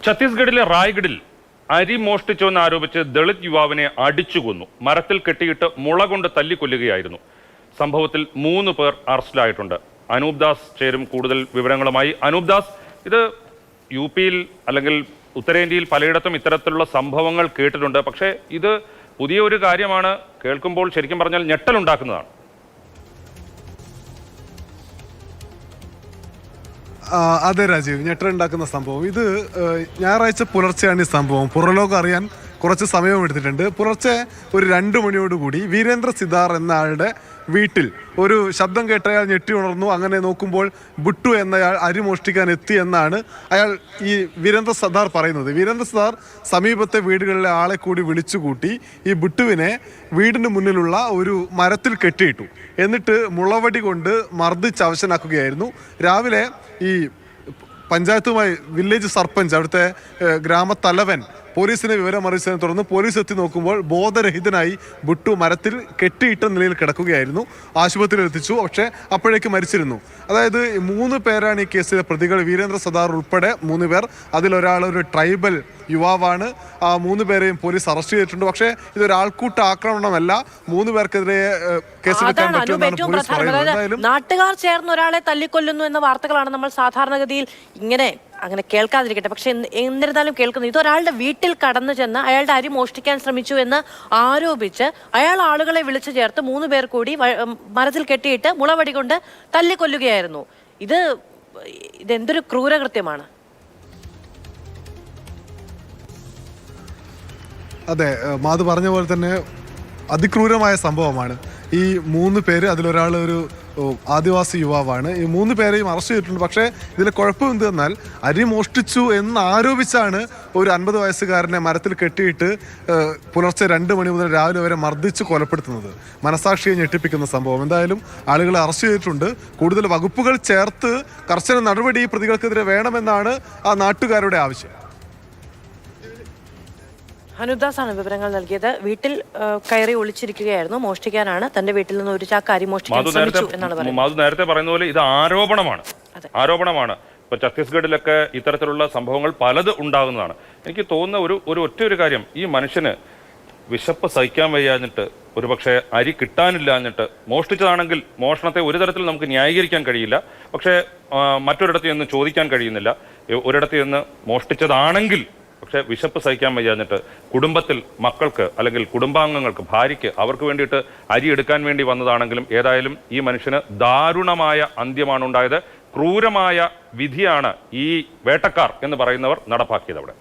ഛത്തീസ്ഗഡിലെ റായ്ഗഡിൽ അരി മോഷ്ടിച്ചുവെന്ന് ആരോപിച്ച് ദളിത് യുവാവിനെ അടിച്ചു കൊന്നു. മരത്തിൽ കെട്ടിയിട്ട് മുള കൊണ്ട് തല്ലിക്കൊല്ലുകയായിരുന്നു. സംഭവത്തിൽ 3 പേർ അറസ്റ്റിലായിട്ടുണ്ട്. അനൂപ് ദാസ് ചേരും കൂടുതൽ വിവരങ്ങളുമായി. അനൂപ് ദാസ്, ഇത് യുപിയിൽ അല്ലെങ്കിൽ ഉത്തരേന്ത്യയിൽ പലയിടത്തും ഇത്തരത്തിലുള്ള സംഭവങ്ങൾ കേട്ടിട്ടുണ്ട്. പക്ഷേ ഇത് പുതിയ ഒരു കാര്യമാണ്. കേൾക്കുമ്പോൾ ശരിക്കും പറഞ്ഞാൽ ഞെട്ടലുണ്ടാക്കുന്നതാണ്. അതെ രാജീവ്, ഞെട്ടലുണ്ടാക്കുന്ന സംഭവം. ഇത് ഞായറാഴ്ച പുലർച്ചെയാണ് ഈ സംഭവം. പുറലോകം അറിയാൻ കുറച്ച് സമയം എടുത്തിട്ടുണ്ട്. പുലർച്ചെ ഒരു 2 മണിയോടുകൂടി വീരേന്ദ്ര സിതാർ എന്ന ആളുടെ വീട്ടിൽ ഒരു ശബ്ദം കേട്ടയാൾ ഞെട്ടി ഉണർന്നു. അങ്ങനെ നോക്കുമ്പോൾ ബുട്ടു എന്നയാൾ അരി മോഷ്ടിക്കാൻ എത്തി എന്നാണ് ഈ വീരേന്ദ്ര സിതാർ പറയുന്നത്. വീരേന്ദ്ര സിതാർ സമീപത്തെ വീടുകളിലെ ആളെ കൂടി വിളിച്ചുകൂട്ടി ഈ ബുട്ടുവിനെ വീടിന് മുന്നിലുള്ള ഒരു മരത്തിൽ കെട്ടിയിട്ടു. എന്നിട്ട് മുളവടി കൊണ്ട് മർദ്ദിച്ച് അവശനാക്കുകയായിരുന്നു. രാവിലെ ഈ പഞ്ചായത്തുമായി വില്ലേജ് സർപഞ്ച്, അവിടുത്തെ ഗ്രാമത്തലവൻ പോലീസിനെ വിവരം അറിയിച്ചതിനെ തുടർന്ന് പോലീസ് എത്തി നോക്കുമ്പോൾ ബോധരഹിതനായി ബുട്ടു മരത്തിൽ കെട്ടിയിട്ട നിലയിൽ കിടക്കുകയായിരുന്നു. ആശുപത്രിയിൽ എത്തിച്ചു, പക്ഷേ അപ്പോഴേക്ക് മരിച്ചിരുന്നു. അതായത് 3 പേരാണ് ഈ കേസിലെ പ്രതികൾ. വീരേന്ദ്ര സിതാർ ഉൾപ്പെടെ 3 പേർ. അതിലൊരാൾ ഒരു ട്രൈബൽ യുവാവാണ്. ആ 3 പേരെയും പോലീസ് അറസ്റ്റ് ചെയ്തിട്ടുണ്ട്. പക്ഷേ ഇതൊരാൾക്കൂട്ട ആക്രമണമല്ല. 3 പേർക്കെതിരെ കേസെടുക്കാൻ പറ്റുമെന്നാണ് പോലീസ് പറയുന്നത്. നാട്ടുകാർ ചേർന്ന് ഒരാളെ തല്ലിക്കൊല്ലുന്നു എന്ന വാർത്തകളാണ് നമ്മൾ സാധാരണഗതിയിൽ അങ്ങനെ കേൾക്കാതിരിക്കട്ടെ. പക്ഷെ എന്നിരുന്നാലും കേൾക്കുന്നു. ഇതൊരാളുടെ വീട്ടിൽ കടന്നു ചെന്ന് അയാളുടെ അരി മോഷ്ടിക്കാൻ ശ്രമിച്ചു എന്ന് ആരോപിച്ച് അയാൾ ആളുകളെ വിളിച്ചു ചേർത്ത് 3 പേർ കൂടി മരത്തിൽ കെട്ടിയിട്ട് മുളവടി കൊണ്ട് തല്ലിക്കൊല്ലുകയായിരുന്നു. ഇതെന്തൊരു ക്രൂരകൃത്യമാണ്. അതെ, മാധു പറഞ്ഞ പോലെ തന്നെ അതിക്രൂരമായ സംഭവമാണ്. ഈ 3 പേര്, അതിലൊരാൾ ഒരു ആദിവാസി യുവാവാണ്. ഈ 3 പേരെയും അറസ്റ്റ് ചെയ്തിട്ടുണ്ട്. പക്ഷേ ഇതിലെ കുഴപ്പം എന്തെന്നാൽ അരി മോഷ്ടിച്ചു എന്ന് ആരോപിച്ചാണ് ഒരു 50 വയസ്സുകാരനെ മരത്തിൽ കെട്ടിയിട്ട് പുലർച്ചെ 2 മണി മുതൽ രാവിലെ വരെ മർദ്ദിച്ച് കൊലപ്പെടുത്തുന്നത് മനസാക്ഷിയെ ഞെട്ടിപ്പിക്കുന്ന സംഭവം. എന്തായാലും ആളുകളെ അറസ്റ്റ് ചെയ്തിട്ടുണ്ട്. കൂടുതൽ വകുപ്പുകൾ ചേർത്ത് കർശന നടപടി ഈ പ്രതികൾക്കെതിരെ വേണമെന്നാണ് ആ നാട്ടുകാരുടെ ആവശ്യം. ഹനുദാസാണ് വിവരങ്ങൾ നൽകിയത്. വീട്ടിൽ കയറി ഒളിച്ചിരിക്കുകയായിരുന്നു. മോഷ്ടിക്കാനാണ്. തന്റെ വീട്ടിൽ നിന്ന് ഒരു ചാക്ക് അരി മോഷ്ടിക്കാൻ ശ്രമിച്ചു എന്നാണ് പറയുന്നത്. മാധു നേരത്തെ പറയുന്ന പോലെ ഇത് ആരോപണമാണ്. ഇപ്പൊ ഛത്തീസ്ഗഡിലൊക്കെ ഇത്തരത്തിലുള്ള സംഭവങ്ങൾ പലത് ഉണ്ടാകുന്നതാണ്. എനിക്ക് തോന്നുന്ന ഒറ്റ കാര്യം, ഈ മനുഷ്യന് വിശപ്പ് സഹിക്കാൻ വയ്യാഞ്ഞിട്ട്, ഒരുപക്ഷെ അരി കിട്ടാനില്ലാഞ്ഞിട്ട് മോഷ്ടിച്ചതാണെങ്കിൽ മോഷണത്തെ ഒരു തരത്തിൽ നമുക്ക് ന്യായീകരിക്കാൻ കഴിയില്ല. പക്ഷേ മറ്റൊരിടത്ത് നിന്ന് ചോദിക്കാൻ കഴിയുന്നില്ല. ഒരിടത്ത് നിന്ന് മോഷ്ടിച്ചതാണെങ്കിൽ പക്ഷെ വിശപ്പ് സഹിക്കാൻ വയ്യാഞ്ഞിട്ട് കുടുംബത്തിൽ മക്കൾക്ക് അല്ലെങ്കിൽ കുടുംബാംഗങ്ങൾക്ക്, ഭാര്യയ്ക്ക്, അവർക്ക് വേണ്ടിയിട്ട് അരി എടുക്കാൻ വേണ്ടി വന്നതാണെങ്കിലും ഏതായാലും ഈ മനുഷ്യന് ദാരുണമായ അന്ത്യമാണ് ഉണ്ടായത്. ക്രൂരമായ വിധിയാണ് ഈ വേട്ടക്കാർ എന്ന് പറയുന്നവർ നടപ്പാക്കിയത് അവിടെ.